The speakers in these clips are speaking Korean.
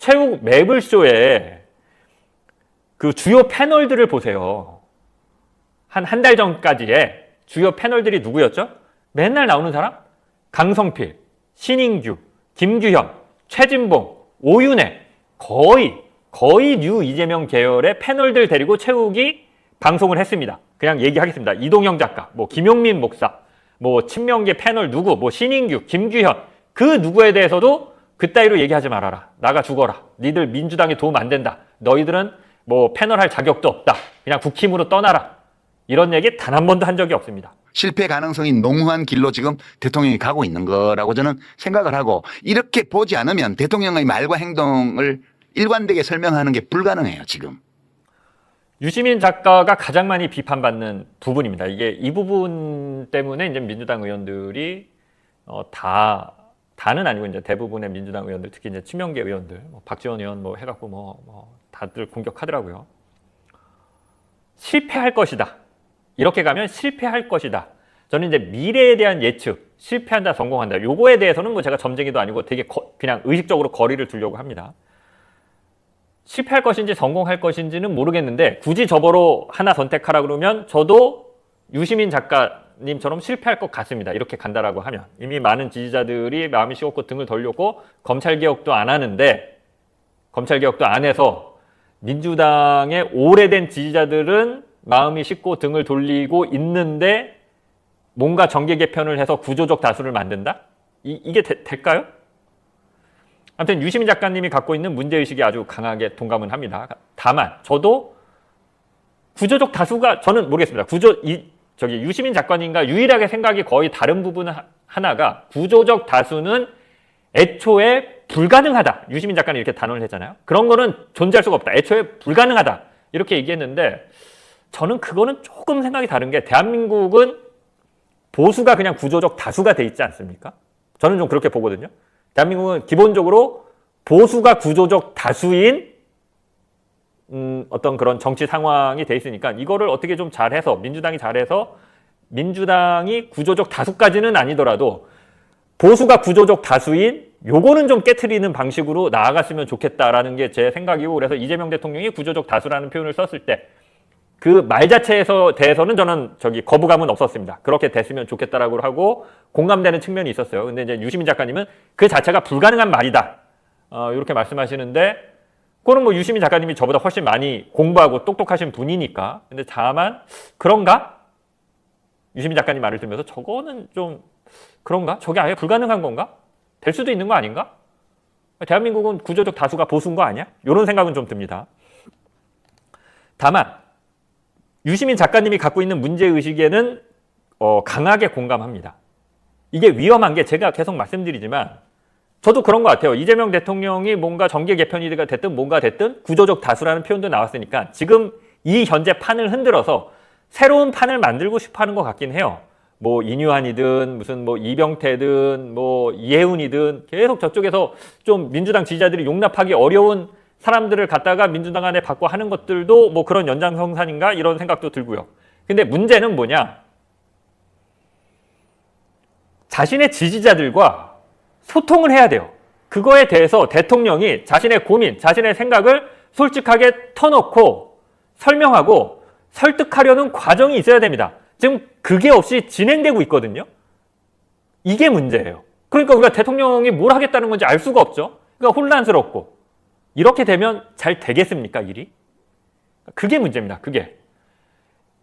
최욱 매블쇼에 그 주요 패널들을 보세요. 한 달 전까지의 주요 패널들이 누구였죠? 맨날 나오는 사람? 강성필, 신인규, 김규현, 최진봉, 오윤혜, 거의 뉴 이재명 계열의 패널들 데리고 최욱이 방송을 했습니다. 그냥 얘기하겠습니다. 이동영 작가, 뭐 김용민 목사, 뭐 친명계 패널 누구, 뭐 신인규, 김규현, 그 누구에 대해서도 그따위로 얘기하지 말아라. 나가 죽어라. 니들 민주당에 도움 안 된다. 너희들은 뭐 패널 할 자격도 없다. 그냥 국힘으로 떠나라. 이런 얘기 단 한 번도 한 적이 없습니다. 실패 가능성이 농후한 길로 지금 대통령이 가고 있는 거라고 저는 생각을 하고, 이렇게 보지 않으면 대통령의 말과 행동을 일관되게 설명하는 게 불가능해요, 지금. 유시민 작가가 가장 많이 비판받는 부분입니다. 이 부분 때문에 이제 민주당 의원들이 다는 아니고 이제 대부분의 민주당 의원들, 특히 이제 친명계 의원들, 박지원 의원 뭐 해갖고 다들 공격하더라고요. 실패할 것이다. 이렇게 가면 실패할 것이다. 저는 이제 미래에 대한 예측, 실패한다, 성공한다. 요거에 대해서는 뭐 제가 점쟁이도 아니고 되게 그냥 의식적으로 거리를 두려고 합니다. 실패할 것인지 성공할 것인지는 모르겠는데 굳이 저보로 하나 선택하라 그러면 저도 유시민 작가님처럼 실패할 것 같습니다. 이렇게 간다라고 하면. 이미 많은 지지자들이 마음이 식었고 등을 돌렸고 검찰개혁도 안 하는데, 검찰개혁도 안 해서 민주당의 오래된 지지자들은 마음이 식고 등을 돌리고 있는데 뭔가 정계 개편을 해서 구조적 다수를 만든다? 이게 될까요? 아무튼 유시민 작가님이 갖고 있는 문제의식이 아주 강하게 동감은 합니다. 다만 저도 구조적 다수가, 저는 모르겠습니다. 유시민 작가님과 유일하게 생각이 거의 다른 부분 하나가, 구조적 다수는 애초에 불가능하다. 유시민 작가님 이렇게 단언을 했잖아요. 그런 거는 존재할 수가 없다. 애초에 불가능하다. 이렇게 얘기했는데 저는 그거는 조금 생각이 다른 게, 대한민국은 보수가 그냥 구조적 다수가 돼 있지 않습니까? 저는 좀 그렇게 보거든요. 대한민국은 기본적으로 보수가 구조적 다수인 어떤 그런 정치 상황이 돼 있으니까 이거를 어떻게 좀 잘해서, 민주당이 잘해서, 민주당이 구조적 다수까지는 아니더라도 보수가 구조적 다수인 요거는 좀 깨트리는 방식으로 나아갔으면 좋겠다라는 게 제 생각이고, 그래서 이재명 대통령이 구조적 다수라는 표현을 썼을 때 그 말 자체에서 대해서는 저는 거부감은 없었습니다. 그렇게 됐으면 좋겠다라고 하고 공감되는 측면이 있었어요. 근데 이제 유시민 작가님은 그 자체가 불가능한 말이다. 이렇게 말씀하시는데, 그거는 뭐 유시민 작가님이 저보다 훨씬 많이 공부하고 똑똑하신 분이니까. 근데 다만 그런가? 유시민 작가님 말을 들으면서 저거는 좀 그런가? 저게 아예 불가능한 건가? 될 수도 있는 거 아닌가? 대한민국은 구조적 다수가 보수인 거 아니야? 이런 생각은 좀 듭니다. 다만 유시민 작가님이 갖고 있는 문제의식에는 강하게 공감합니다. 이게 위험한 게, 제가 계속 말씀드리지만 저도 그런 것 같아요. 이재명 대통령이 뭔가 정계 개편이 됐든 뭔가 됐든 구조적 다수라는 표현도 나왔으니까 지금 이 현재 판을 흔들어서 새로운 판을 만들고 싶어 하는 것 같긴 해요. 뭐 이뉴한이든 무슨 뭐 이병태든 뭐 이해운이든 계속 저쪽에서 좀 민주당 지지자들이 용납하기 어려운 사람들을 갖다가 민주당 안에 받고 하는 것들도 뭐 그런 연장성산인가 이런 생각도 들고요. 근데 문제는 뭐냐? 자신의 지지자들과 소통을 해야 돼요. 그거에 대해서 대통령이 자신의 고민, 자신의 생각을 솔직하게 터놓고 설명하고 설득하려는 과정이 있어야 됩니다. 지금 그게 없이 진행되고 있거든요. 이게 문제예요. 그러니까 우리가 대통령이 뭘 하겠다는 건지 알 수가 없죠. 그러니까 혼란스럽고. 이렇게 되면 잘 되겠습니까, 일이? 그게 문제입니다. 그게.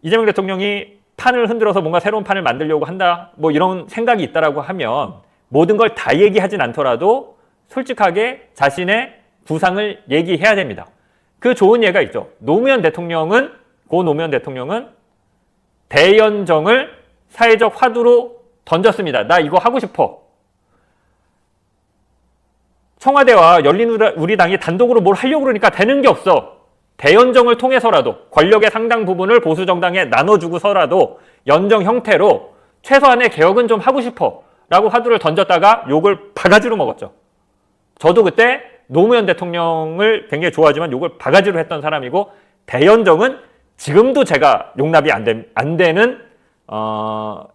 이재명 대통령이 판을 흔들어서 뭔가 새로운 판을 만들려고 한다, 뭐 이런 생각이 있다라고 하면 모든 걸 다 얘기하진 않더라도 솔직하게 자신의 구상을 얘기해야 됩니다. 그 좋은 예가 있죠. 노무현 대통령은 대연정을 사회적 화두로 던졌습니다. 나 이거 하고 싶어. 청와대와 열린우리당이 단독으로 뭘 하려고 그러니까 되는 게 없어. 대연정을 통해서라도 권력의 상당 부분을 보수정당에 나눠주고서라도 연정 형태로 최소한의 개혁은 좀 하고 싶어 라고 화두를 던졌다가 욕을 바가지로 먹었죠. 저도 그때 노무현 대통령을 굉장히 좋아하지만 욕을 바가지로 했던 사람이고, 대연정은 지금도 제가 용납이 안 되는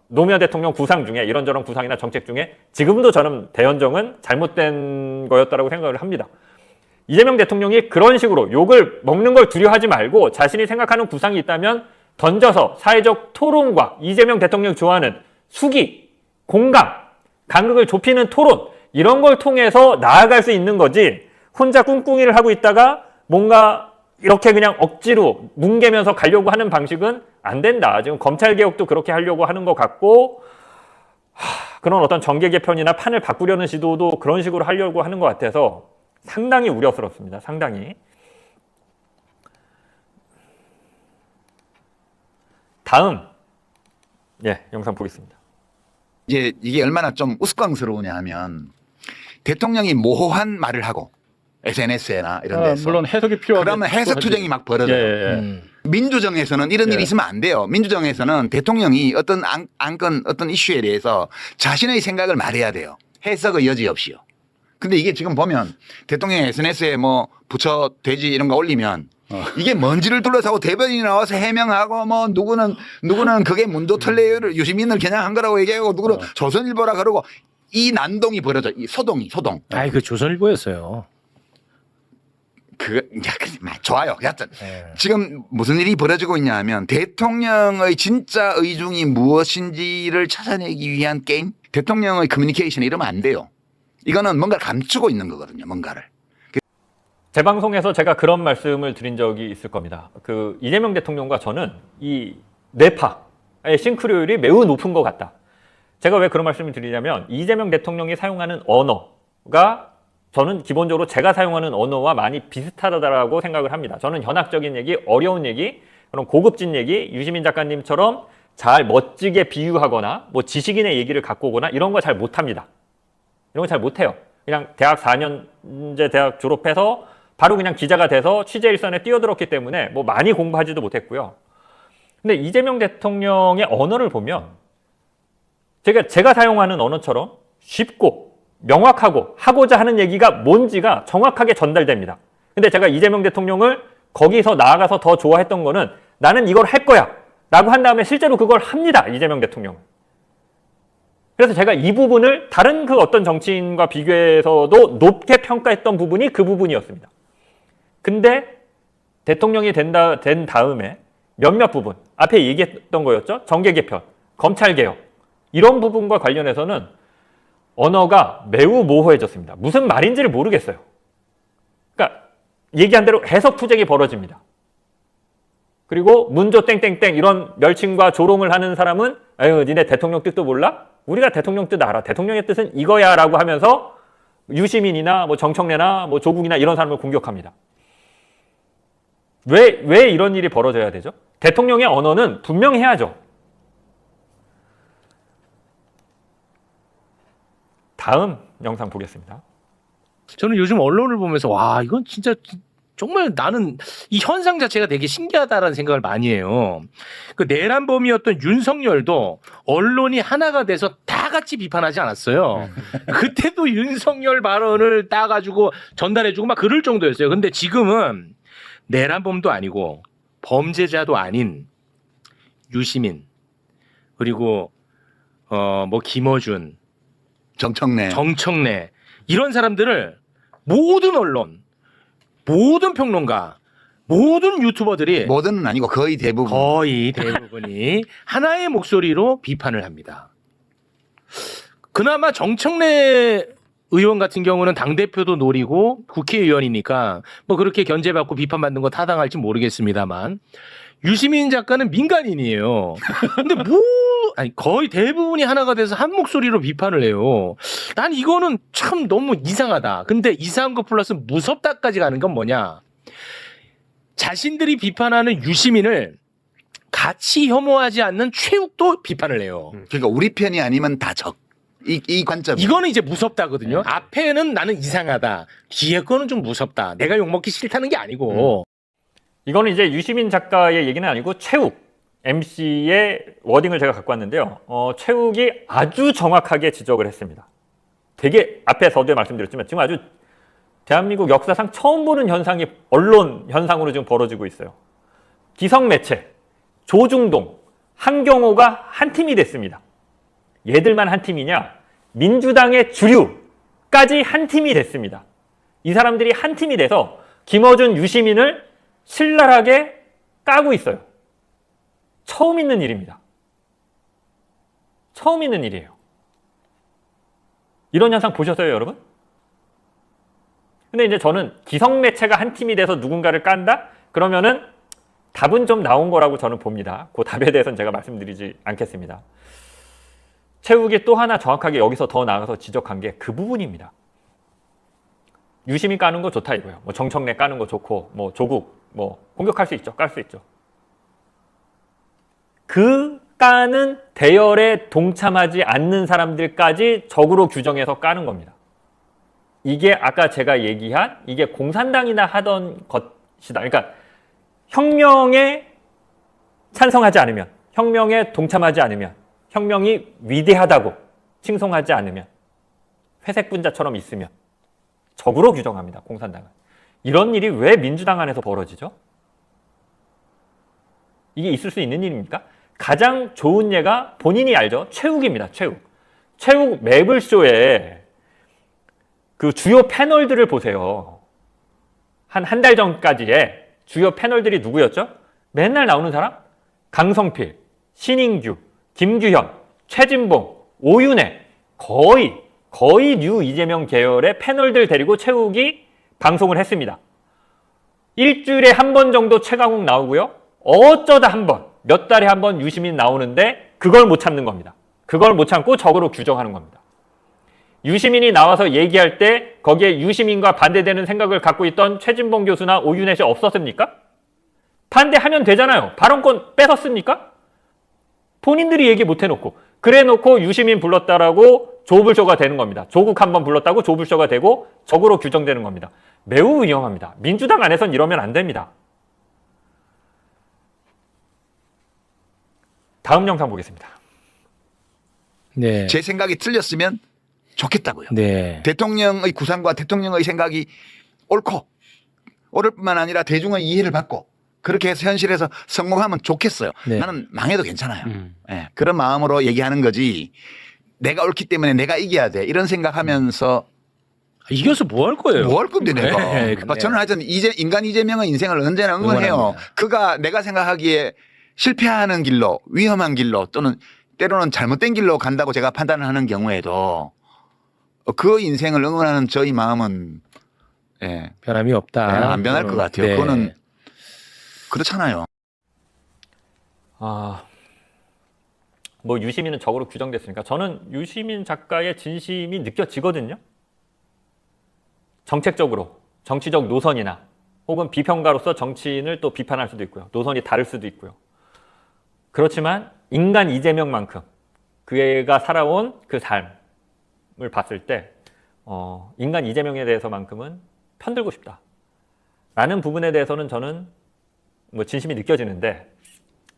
노무현 대통령 구상 중에, 이런저런 구상이나 정책 중에 지금도 저는 대연정은 잘못된 거였다고 생각을 합니다. 이재명 대통령이 그런 식으로 욕을 먹는 걸 두려워하지 말고 자신이 생각하는 구상이 있다면 던져서 사회적 토론과 이재명 대통령 좋아하는 수기, 공감, 간극을 좁히는 토론 이런 걸 통해서 나아갈 수 있는 거지 혼자 꿍꿍이를 하고 있다가 뭔가 이렇게 그냥 억지로 뭉개면서 가려고 하는 방식은 안 된다. 지금 검찰개혁도 그렇게 하려고 하는 것 같고 그런 어떤 정계 개편이나 판을 바꾸려는 시도도 그런 식으로 하려고 하는 것 같아서 상당히 우려스럽습니다. 상당히. 다음 영상 보겠습니다. 이제 이게 얼마나 좀 우스꽝스러우냐 하면 대통령이 모호한 말을 하고 SNS나 이런 데서 물론 해석이 필요하죠. 그러면 해석 투쟁이 막 벌어져요. 민주정에서는 이런 일이 있으면 안 돼요. 민주정에서는 대통령이 어떤 안건 어떤 이슈에 대해서 자신의 생각을 말해야 돼요. 해석의 여지 없이요. 근데 이게 지금 보면 대통령이 SNS에 뭐 부처 돼지 이런 거 올리면 이게 먼지를 둘러싸고 대변인이 나와서 해명하고 뭐 누구는 그게 문도 털레를 유시민을 겨냥한 거라고 얘기하고 누구는 조선일보라 그러고 이 난동이 벌어져. 이 소동. 아이 그 조선일보였어요. 좋아요. 여튼 지금 무슨 일이 벌어지고 있냐 하면 대통령의 진짜 의중이 무엇인지를 찾아내기 위한 게임, 대통령의 커뮤니케이션 이러면 안 돼요. 이거는 뭔가를 감추고 있는 거거든요. 뭔가를. 제 방송에서 제가 그런 말씀을 드린 적이 있을 겁니다. 그 이재명 대통령과 저는 이 뇌파의 싱크로율이 매우 높은 것 같다. 제가 왜 그런 말씀을 드리냐면 이재명 대통령이 사용하는 언어가 저는 기본적으로 제가 사용하는 언어와 많이 비슷하다고 생각을 합니다. 저는 현학적인 얘기, 어려운 얘기, 그런 고급진 얘기, 유시민 작가님처럼 잘 멋지게 비유하거나 뭐 지식인의 얘기를 갖고 오거나 이런 거 잘 못합니다. 이런 거 잘 못해요. 그냥 대학 4년제 대학 졸업해서 바로 그냥 기자가 돼서 취재 일선에 뛰어들었기 때문에 뭐 많이 공부하지도 못했고요. 근데 이재명 대통령의 언어를 보면 제가 사용하는 언어처럼 쉽고 명확하고 하고자 하는 얘기가 뭔지가 정확하게 전달됩니다. 근데 제가 이재명 대통령을 거기서 나아가서 더 좋아했던 거는 나는 이걸 할 거야 라고 한 다음에 실제로 그걸 합니다. 이재명 대통령은. 그래서 제가 이 부분을 다른 그 어떤 정치인과 비교해서도 높게 평가했던 부분이 그 부분이었습니다. 근데 대통령이 된 다음에 몇몇 부분, 앞에 얘기했던 거였죠. 정계 개편, 검찰 개혁 이런 부분과 관련해서는 언어가 매우 모호해졌습니다. 무슨 말인지를 모르겠어요. 그러니까 얘기한 대로 해석 투쟁이 벌어집니다. 그리고 문조 땡땡땡 이런 멸칭과 조롱을 하는 사람은 아유 니네 대통령 뜻도 몰라? 우리가 대통령 뜻 알아. 대통령의 뜻은 이거야 라고 하면서 유시민이나 뭐 정청래나 뭐 조국이나 이런 사람을 공격합니다. 왜 이런 일이 벌어져야 되죠? 대통령의 언어는 분명해야죠. 다음 영상 보겠습니다. 저는 요즘 언론을 보면서 와 이건 진짜 정말 나는 이 현상 자체가 되게 신기하다라는 생각을 많이 해요. 그 내란범이었던 윤석열도 언론이 하나가 돼서 다 같이 비판하지 않았어요. 그때도 윤석열 발언을 따가지고 전달해주고 막 그럴 정도였어요. 근데 지금은 내란범도 아니고 범죄자도 아닌 유시민 그리고 뭐 김어준 정청래 이런 사람들을 모든 언론 모든 평론가, 모든 유튜버들이 모든은 아니고 거의 대부분이 하나의 목소리로 비판을 합니다. 그나마 정청래 의원 같은 경우는 당대표도 노리고 국회의원이니까 뭐 그렇게 견제받고 비판받는 거 타당할지 모르겠습니다만 유시민 작가는 민간인이에요. 근데 거의 대부분이 하나가 돼서 한 목소리로 비판을 해요. 난 이거는 참 너무 이상하다. 근데 이상한 거 플러스 무섭다까지 가는 건 뭐냐? 자신들이 비판하는 유시민을 같이 혐오하지 않는 최욱도 비판을 해요. 그러니까 우리 편이 아니면 다 적. 이 관점. 이거는 이제 무섭다거든요. 앞에는 나는 이상하다. 뒤에 거는 좀 무섭다. 내가 욕먹기 싫다는 게 아니고. 이거는 이제 유시민 작가의 얘기는 아니고 최욱 MC의 워딩을 제가 갖고 왔는데요. 최욱이 아주 정확하게 지적을 했습니다. 되게 앞에 서두에 말씀드렸지만 지금 아주 대한민국 역사상 처음 보는 현상이 언론 현상으로 지금 벌어지고 있어요. 기성매체, 조중동, 한경호가 한 팀이 됐습니다. 얘들만 한 팀이냐? 민주당의 주류까지 한 팀이 됐습니다. 이 사람들이 한 팀이 돼서 김어준, 유시민을 신랄하게 까고 있어요. 처음 있는 일입니다. 처음 있는 일이에요. 이런 현상 보셨어요, 여러분? 근데 이제 저는 기성 매체가 한 팀이 돼서 누군가를 깐다? 그러면은 답은 좀 나온 거라고 저는 봅니다. 그 답에 대해서는 제가 말씀드리지 않겠습니다. 최욱이 또 하나 정확하게 여기서 더 나아가서 지적한 게 그 부분입니다. 유시민 까는 거 좋다 이거예요. 뭐 정청래 까는 거 좋고, 뭐 조국, 뭐 공격할 수 있죠. 깔 수 있죠. 그 까는 대열에 동참하지 않는 사람들까지 적으로 규정해서 까는 겁니다. 이게 아까 제가 얘기한 이게 공산당이나 하던 것이다. 그러니까 혁명에 찬성하지 않으면, 혁명에 동참하지 않으면, 혁명이 위대하다고 칭송하지 않으면, 회색 분자처럼 있으면 적으로 규정합니다. 공산당은. 이런 일이 왜 민주당 안에서 벌어지죠? 이게 있을 수 있는 일입니까? 가장 좋은 예가 본인이 알죠. 최욱입니다. 최욱 매블쇼에 그 주요 패널들을 보세요. 한 달 전까지의 주요 패널들이 누구였죠? 맨날 나오는 사람? 강성필, 신인규, 김규현, 최진봉, 오윤혜, 거의 뉴 이재명 계열의 패널들 데리고 최욱이 방송을 했습니다. 일주일에 한 번 정도 최강욱 나오고요. 어쩌다 한 번, 몇 달에 한 번 유시민 나오는데 그걸 못 참는 겁니다. 그걸 못 참고 적으로 규정하는 겁니다. 유시민이 나와서 얘기할 때 거기에 유시민과 반대되는 생각을 갖고 있던 최진봉 교수나 오윤혜 씨 없었습니까? 반대하면 되잖아요. 발언권 뺏었습니까? 본인들이 얘기 못 해놓고 그래 놓고 유시민 불렀다라고 조불쇼가 되는 겁니다. 조국 한번 불렀다고 조불쇼가 되고 적으로 규정되는 겁니다. 매우 위험합니다. 민주당 안에선 이러면 안 됩니다. 다음 영상 보겠습니다. 네. 제 생각이 틀렸으면 좋겠다고요. 네. 대통령의 구상과 대통령의 생각이 옳을 뿐만 아니라 대중의 이해를 받고 그렇게 해서 현실에서 성공하면 좋겠어요. 네. 나는 망해도 괜찮아요. 네, 그런 마음으로 얘기하는 거지 내가 옳기 때문에 내가 이겨야 돼 이런 생각하면서 이겨서 뭐 할 거예요? 뭐 할 건데 내가. 네, 근데. 저는 하여튼 인간 이재명의 인생을 언제나 응원해요. 응원합니다. 그가 내가 생각하기에 실패하는 길로 위험한 길로 또는 때로는 잘못된 길로 간다고 제가 판단을 하는 경우에도 그 인생을 응원하는 저희 마음은 예, 변함이 없다. 안 변할 것 같아요. 네. 그거는 그렇잖아요. 뭐 유시민은 적으로 규정됐으니까 저는 유시민 작가의 진심이 느껴지거든요. 정책적으로, 정치적 노선이나 혹은 비평가로서 정치인을 또 비판할 수도 있고요. 노선이 다를 수도 있고요. 그렇지만 인간 이재명만큼 그 애가 살아온 그 삶을 봤을 때 인간 이재명에 대해서만큼은 편들고 싶다. 라는 부분에 대해서는 저는 뭐 진심이 느껴지는데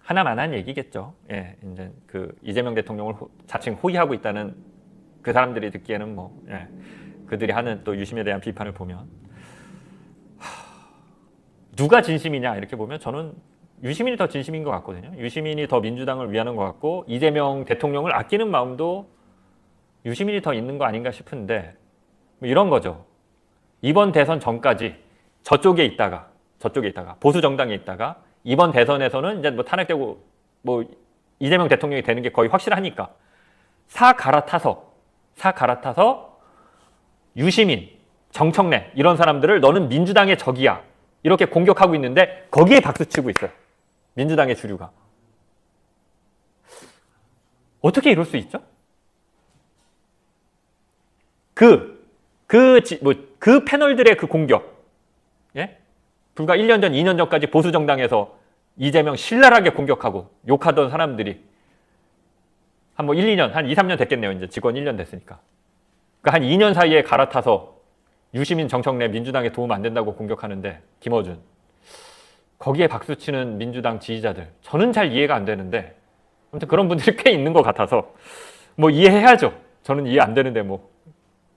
하나만한 얘기겠죠. 예, 이제 그 이재명 대통령을 자칭 호위하고 있다는 그 사람들이 듣기에는 뭐 그들이 하는 또 유심에 대한 비판을 보면 누가 진심이냐 이렇게 보면 저는 유시민이 더 진심인 것 같거든요. 유시민이 더 민주당을 위하는 것 같고 이재명 대통령을 아끼는 마음도 유시민이 더 있는 거 아닌가 싶은데 뭐 이런 거죠. 이번 대선 전까지 저쪽에 있다가 보수 정당에 있다가 이번 대선에서는 이제 뭐 탄핵되고 뭐 이재명 대통령이 되는 게 거의 확실하니까 사 갈아타서 유시민, 정청래 이런 사람들을 너는 민주당의 적이야 이렇게 공격하고 있는데 거기에 박수치고 있어요. 민주당의 주류가. 어떻게 이럴 수 있죠? 그 패널들의 그 공격, 예? 불과 1년 전, 2년 전까지 보수 정당에서 이재명 신랄하게 공격하고 욕하던 사람들이 한 1, 2년, 한 2, 3년 됐겠네요. 이제 직원 1년 됐으니까. 그러니까 한 2년 사이에 갈아타서 유시민, 정청래 민주당에 도움 안 된다고 공격하는데 김어준. 거기에 박수치는 민주당 지지자들. 저는 잘 이해가 안 되는데 아무튼 그런 분들이 꽤 있는 것 같아서 뭐 이해해야죠. 저는 이해 안 되는데 뭐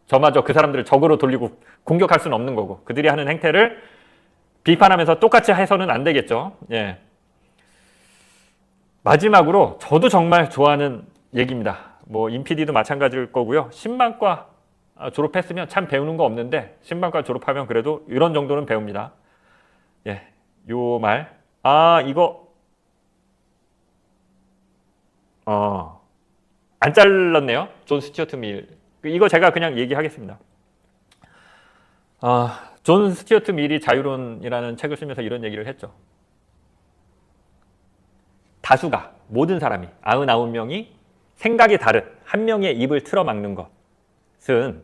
저마저 그 사람들을 적으로 돌리고 공격할 수는 없는 거고 그들이 하는 행태를 비판하면서 똑같이 해서는 안 되겠죠. 예. 마지막으로 저도 정말 좋아하는 얘기입니다. 뭐 임PD도 마찬가지일 거고요. 신방과 졸업했으면 참 배우는 거 없는데 신방과 졸업하면 그래도 이런 정도는 배웁니다. 예, 요 말. 이거 안 잘랐네요. 존 스튜어트 밀. 이거 제가 그냥 얘기하겠습니다. 존 스튜어트 밀이 자유론이라는 책을 쓰면서 이런 얘기를 했죠. 다수가, 모든 사람이 99명이 생각이 다른 한 명의 입을 틀어막는 것은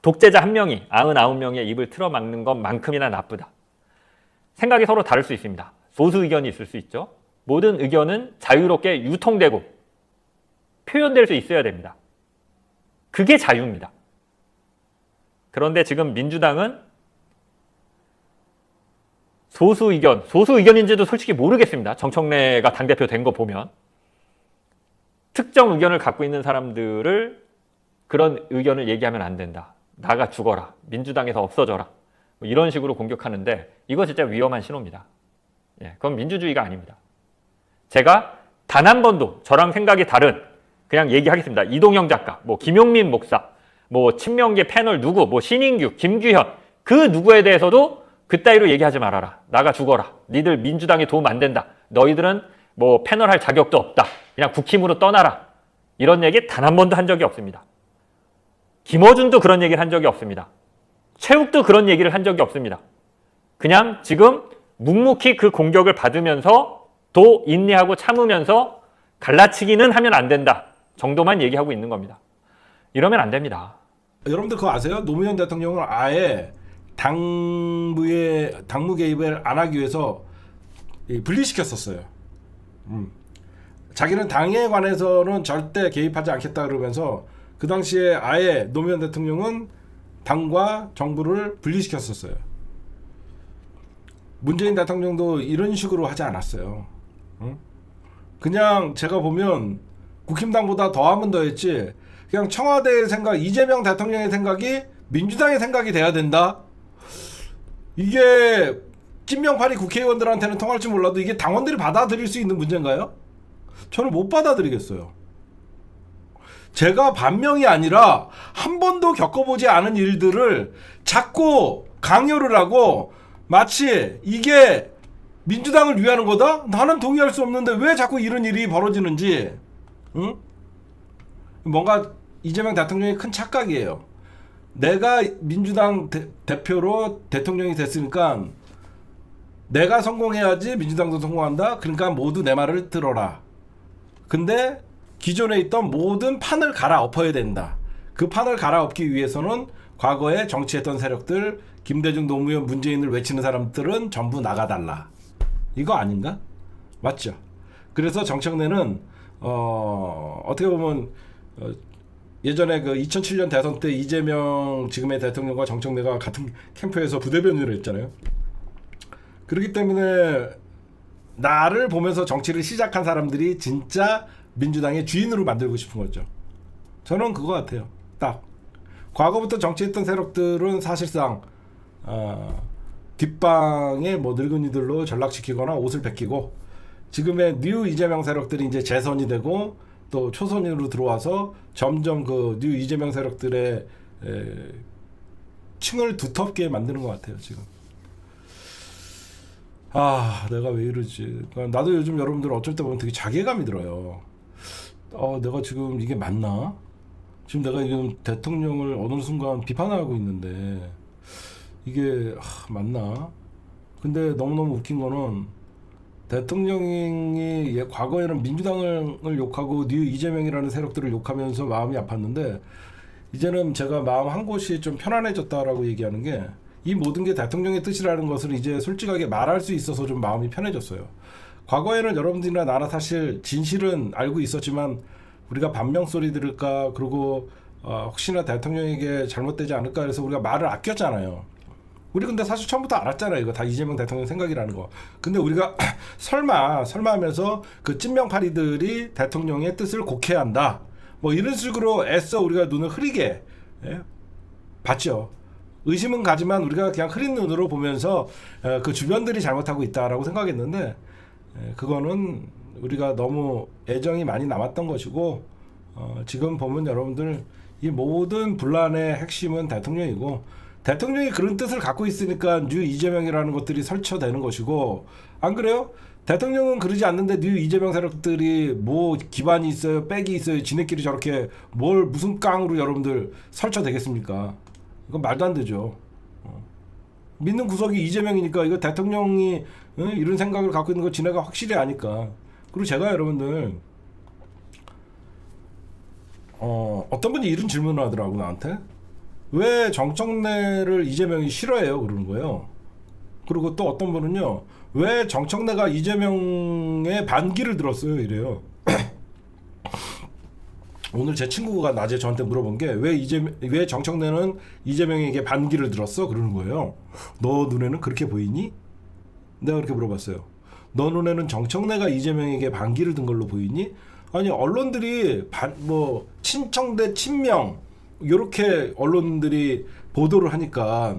독재자 한 명이 99명의 입을 틀어막는 것만큼이나 나쁘다. 생각이 서로 다를 수 있습니다. 소수 의견이 있을 수 있죠. 모든 의견은 자유롭게 유통되고 표현될 수 있어야 됩니다. 그게 자유입니다. 그런데 지금 민주당은 소수 의견인지도 솔직히 모르겠습니다. 정청래가 당대표 된 거 보면. 특정 의견을 갖고 있는 사람들을 그런 의견을 얘기하면 안 된다. 나가 죽어라. 민주당에서 없어져라. 뭐 이런 식으로 공격하는데 이거 진짜 위험한 신호입니다. 예, 그건 민주주의가 아닙니다. 제가 단 한 번도 저랑 생각이 다른 그냥 얘기하겠습니다. 이동영 작가, 뭐 김용민 목사, 뭐 친명계 패널 누구, 뭐 신인규, 김규현 그 누구에 대해서도 그따위로 얘기하지 말아라. 나가 죽어라. 니들 민주당에 도움 안 된다. 너희들은 뭐 패널 할 자격도 없다. 그냥 국힘으로 떠나라. 이런 얘기 단 한 번도 한 적이 없습니다. 김어준도 그런 얘기를 한 적이 없습니다. 최욱도 그런 얘기를 한 적이 없습니다. 그냥 지금 묵묵히 그 공격을 받으면서 또 인내하고 참으면서 갈라치기는 하면 안 된다 정도만 얘기하고 있는 겁니다. 이러면 안 됩니다. 여러분들 그거 아세요? 노무현 대통령을 아예 당무 개입을 안 하기 위해서 분리시켰었어요. 자기는 당에 관해서는 절대 개입하지 않겠다 그러면서 그 당시에 아예 노무현 대통령은 당과 정부를 분리시켰었어요. 문재인 대통령도 이런 식으로 하지 않았어요. 그냥 제가 보면 국힘당보다 더하면 더했지 그냥 청와대의 생각, 이재명 대통령의 생각이 민주당의 생각이 돼야 된다. 이게 찐명파리 국회의원들한테는 통할지 몰라도 이게 당원들이 받아들일 수 있는 문제인가요? 저는 못 받아들이겠어요. 제가 반명이 아니라 한 번도 겪어보지 않은 일들을 자꾸 강요를 하고 마치 이게 민주당을 위하는 거다? 나는 동의할 수 없는데 왜 자꾸 이런 일이 벌어지는지, 응? 뭔가 이재명 대통령이 큰 착각이에요. 내가 민주당 대표로 대통령이 됐으니까 내가 성공해야지 민주당도 성공한다. 그러니까 모두 내 말을 들어라. 근데 기존에 있던 모든 판을 갈아엎어야 된다. 그 판을 갈아엎기 위해서는 과거에 정치했던 세력들, 김대중, 노무현, 문재인을 외치는 사람들은 전부 나가달라. 이거 아닌가? 맞죠? 그래서 정청래는 어떻게 보면 예전에 그 2007년 대선 때 이재명 지금의 대통령과 정청래가 같은 캠프에서 부대변인을 했잖아요. 그렇기 때문에 나를 보면서 정치를 시작한 사람들이 진짜 민주당의 주인으로 만들고 싶은 거죠. 저는 그거 같아요. 딱 과거부터 정치했던 세력들은 사실상 뒷방에 뭐 늙은이들로 전락시키거나 옷을 벗기고 지금의 뉴 이재명 세력들이 이제 재선이 되고 또 초선으로 들어와서 점점 그 뉴 이재명 세력들의 층을 두텁게 만드는 것 같아요. 지금. 내가 왜 이러지? 그러니까 나도 요즘 여러분들 어쩔 때 보면 되게 자괴감이 들어요. 내가 지금 이게 맞나? 지금 내가 지금 대통령을 어느 순간 비판하고 있는데 이게 맞나? 근데 너무너무 웃긴 거는 대통령이 과거에는 민주당을 욕하고 뉴 이재명이라는 세력들을 욕하면서 마음이 아팠는데 이제는 제가 마음 한 곳이 좀 편안해졌다라고 얘기하는 게 이 모든 게 대통령의 뜻이라는 것을 이제 솔직하게 말할 수 있어서 좀 마음이 편해졌어요. 과거에는 여러분들이나 나나 사실 진실은 알고 있었지만 우리가 반명 소리 들을까 그리고 혹시나 대통령에게 잘못되지 않을까 해서 우리가 말을 아꼈잖아요. 우리 근데 사실 처음부터 알았잖아요. 이거 다 이재명 대통령 생각이라는 거. 근데 우리가 설마 하면서 그 찐명파리들이 대통령의 뜻을 곡해한다. 뭐 이런 식으로 애써 우리가 눈을 흐리게 봤죠. 의심은 가지만 우리가 그냥 흐린 눈으로 보면서 그 주변들이 잘못하고 있다라고 생각했는데 그거는 우리가 너무 애정이 많이 남았던 것이고 지금 보면 여러분들 이 모든 분란의 핵심은 대통령이고 대통령이 그런 뜻을 갖고 있으니까 뉴 이재명이라는 것들이 설쳐되는 것이고 안 그래요? 대통령은 그러지 않는데 뉴 이재명 세력들이 뭐 기반이 있어요, 백이 있어요, 지네끼리 저렇게 뭘 무슨 깡으로 여러분들 설쳐되겠습니까? 이건 말도 안 되죠. 믿는 구석이 이재명이니까 이거 대통령이 이런 생각을 갖고 있는 거 지네가 확실히 아니까. 그리고 제가 여러분들 어떤 분이 이런 질문을 하더라고 나한테. 왜 정청래를 이재명이 싫어해요? 그러는 거예요. 그리고 또 어떤 분은요. 왜 정청래가 이재명의 반기를 들었어요? 이래요. 오늘 제 친구가 낮에 저한테 물어본 게 왜 정청래는 이재명에게 반기를 들었어? 그러는 거예요. 너 눈에는 그렇게 보이니? 내가 그렇게 물어봤어요. 너 눈에는 정청래가 이재명에게 반기를 든 걸로 보이니? 아니 언론들이 친청대 친명 이렇게 언론들이 보도를 하니까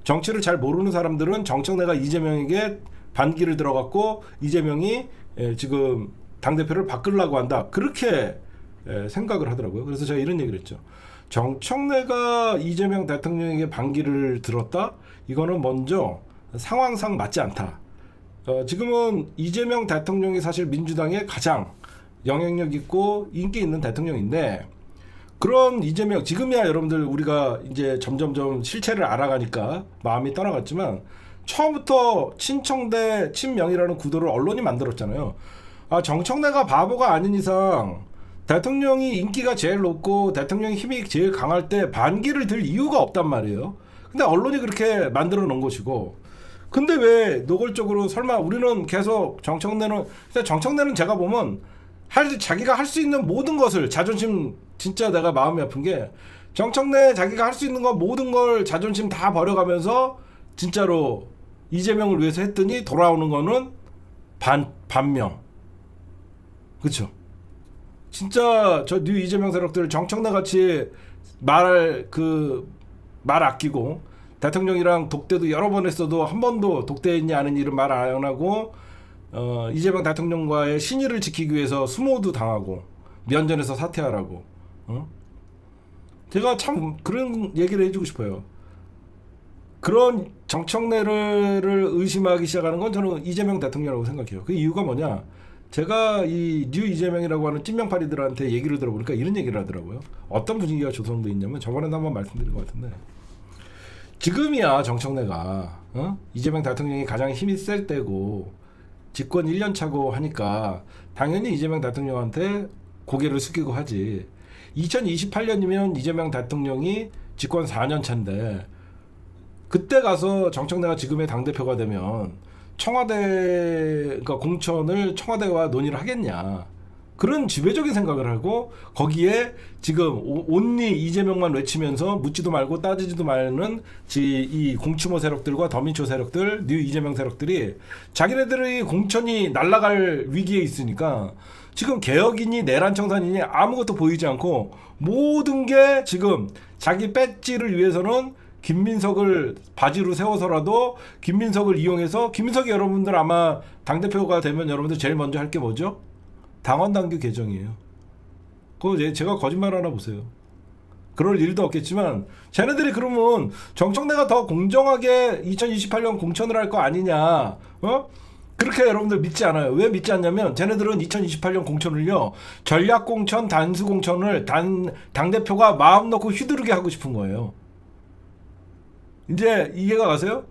정치를 잘 모르는 사람들은 정청래가 이재명에게 반기를 들어갔고 이재명이 지금 당대표를 바꾸려고 한다. 그렇게 생각을 하더라고요. 그래서 제가 이런 얘기를 했죠. 정청래가 이재명 대통령에게 반기를 들었다? 이거는 먼저 상황상 맞지 않다. 지금은 이재명 대통령이 사실 민주당의 가장 영향력 있고 인기 있는 대통령인데 그런 이재명 지금이야 여러분들 우리가 이제 점점점 실체를 알아가니까 마음이 떠나갔지만 처음부터 친청대 친명이라는 구도를 언론이 만들었잖아요. 정청래가 바보가 아닌 이상 대통령이 인기가 제일 높고 대통령의 힘이 제일 강할 때 반기를 들 이유가 없단 말이에요. 근데 언론이 그렇게 만들어 놓은 것이고 근데 왜 노골적으로 설마 우리는 계속 정청래는 제가 보면 자기가 할 수 있는 모든 것을 자존심 진짜 내가 마음이 아픈 게 정청래 자기가 할 수 있는 거 모든 걸 자존심 다 버려가면서 진짜로 이재명을 위해서 했더니 돌아오는 거는 반명. 그쵸? 진짜 저 뉴 이재명 세력들 정청래 같이 말 아끼고 대통령이랑 독대도 여러 번 했어도 한 번도 독대했냐 아는 일은 말 안 하고 이재명 대통령과의 신의를 지키기 위해서 수모도 당하고 면전에서 사퇴하라고. 제가 참 그런 얘기를 해주고 싶어요. 그런 정청래를 의심하기 시작하는 건 저는 이재명 대통령이라고 생각해요. 그 이유가 뭐냐? 제가 이 뉴 이재명이라고 하는 찐명파리들한테 얘기를 들어보니까 이런 얘기를 하더라고요. 어떤 분위기가 조성돼 있냐면 저번에도 한번 말씀드린 것 같은데 지금이야 정청래가 이재명 대통령이 가장 힘이 셀 때고 집권 1년 차고 하니까 당연히 이재명 대통령한테 고개를 숙이고 하지. 2028년이면 이재명 대통령이 집권 4년 차인데 그때 가서 정청래가 지금의 당대표가 되면 그러니까 공천을 청와대와 논의를 하겠냐. 그런 지배적인 생각을 하고 거기에 지금 온리 이재명만 외치면서 묻지도 말고 따지지도 말는 이 공추모 세력들과 더민초 세력들, 뉴 이재명 세력들이 자기네들의 공천이 날아갈 위기에 있으니까 지금 개혁이니 내란청산이니 아무것도 보이지 않고 모든 게 지금 자기 배지를 위해서는 김민석을 바지로 세워서라도 김민석을 이용해서 김민석이 여러분들 아마 당대표가 되면 여러분들 제일 먼저 할 게 뭐죠? 당원당규 개정이에요. 그거 제가 거짓말 하나 보세요. 그럴 일도 없겠지만 쟤네들이 그러면 정청래가 더 공정하게 2028년 공천을 할 거 아니냐. 그렇게 여러분들 믿지 않아요. 왜 믿지 않냐면 쟤네들은 2028년 공천을요. 전략공천, 단수공천을 당대표가 마음 놓고 휘두르게 하고 싶은 거예요. 이제 이해가 가세요?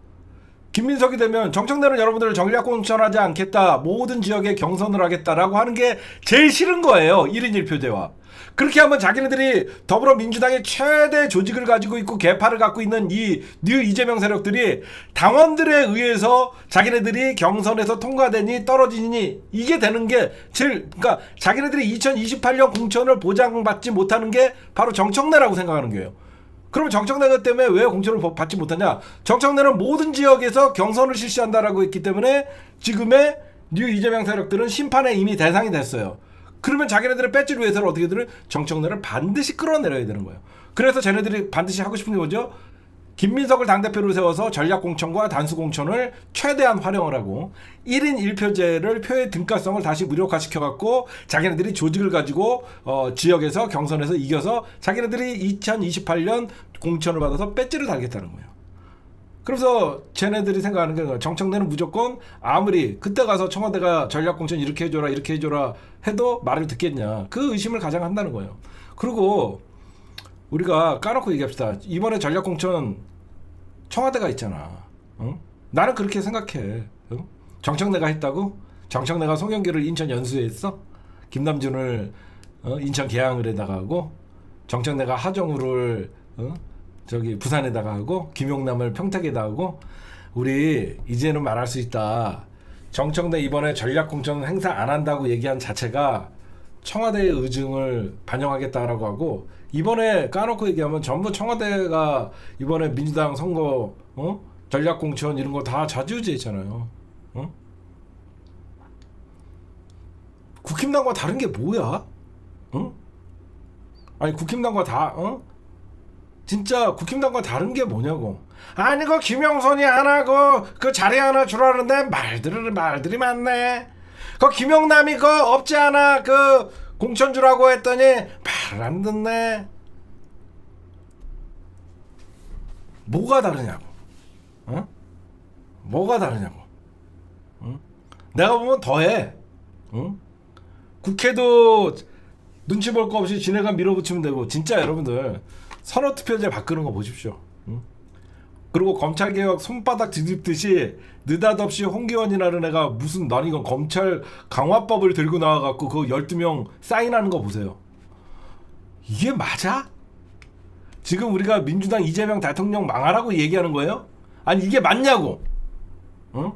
김민석이 되면 정청래는 여러분들을 전략공천하지 않겠다. 모든 지역에 경선을 하겠다라고 하는 게 제일 싫은 거예요. 1인 1표제와. 그렇게 하면 자기네들이 더불어민주당의 최대 조직을 가지고 있고 개파를 갖고 있는 이 뉴 이재명 세력들이 당원들에 의해서 자기네들이 경선에서 통과되니 떨어지니 이게 되는 게 그러니까 자기네들이 2028년 공천을 보장받지 못하는 게 바로 정청래라고 생각하는 거예요. 그럼 정청래 때문에 왜 공천을 받지 못하냐? 정청래는 모든 지역에서 경선을 실시한다라고 했기 때문에 지금의 뉴 이재명 세력들은 심판에 이미 대상이 됐어요. 그러면 자기네들의 배지를 위해서는 어떻게든 정청래를 반드시 끌어내려야 되는 거예요. 그래서 쟤네들이 반드시 하고 싶은 게 뭐죠? 김민석을 당대표로 세워서 전략공천과 단수공천을 최대한 활용을 하고 1인 1표제를 표의 등가성을 다시 무력화시켜갖고 자기네들이 조직을 가지고 지역에서 경선에서 이겨서 자기네들이 2028년 공천을 받아서 배지를 달겠다는 거예요. 그래서 쟤네들이 생각하는 게 정청래는 무조건 아무리 그때 가서 청와대가 전략공천 이렇게 해줘라 이렇게 해줘라 해도 말을 듣겠냐. 그 의심을 가장 한다는 거예요. 그리고 우리가 까놓고 얘기합시다. 이번에 전략공천 청와대가 있잖아. 응? 나는 그렇게 생각해. 응? 정청래가 했다고? 정청래가 송영길을 인천 연수에 했어? 김남준을 인천 계양을 에다가 하고 정청래가 하정우를 저기 부산에다가 하고 김용남을 평택에다 하고 우리 이제는 말할 수 있다. 정청래 이번에 전략공천 행사 안 한다고 얘기한 자체가 청와대의 의중을 반영하겠다라고 하고 이번에 까놓고 얘기하면 전부 청와대가 이번에 민주당 선거 전략공천 이런 거 다 좌지우지했잖아요. 국힘당과 다른 게 뭐야? 아니 국힘당과 다 진짜 국힘당과 다른 게 뭐냐고. 아니 그 김영선이 하나 그 자리 하나 주라는데 말들이 많네. 그 김영남이 그 없지 않아 그 공천 주라고 했더니 말을 안 듣네. 뭐가 다르냐고. 뭐가 다르냐고. 내가 보면 더해. 국회도 눈치 볼 거 없이 지네가 밀어붙이면 되고 진짜 여러분들 선거투표제 바꾸는 거 보십시오. 그리고 검찰개혁 손바닥 뒤집듯이 느닷없이 홍기원이라는 애가 무슨 난 이건 검찰 강화법을 들고 나와갖고 그 12명 사인하는 거 보세요. 이게 맞아? 지금 우리가 민주당 이재명 대통령 망하라고 얘기하는 거예요? 아니 이게 맞냐고. 응?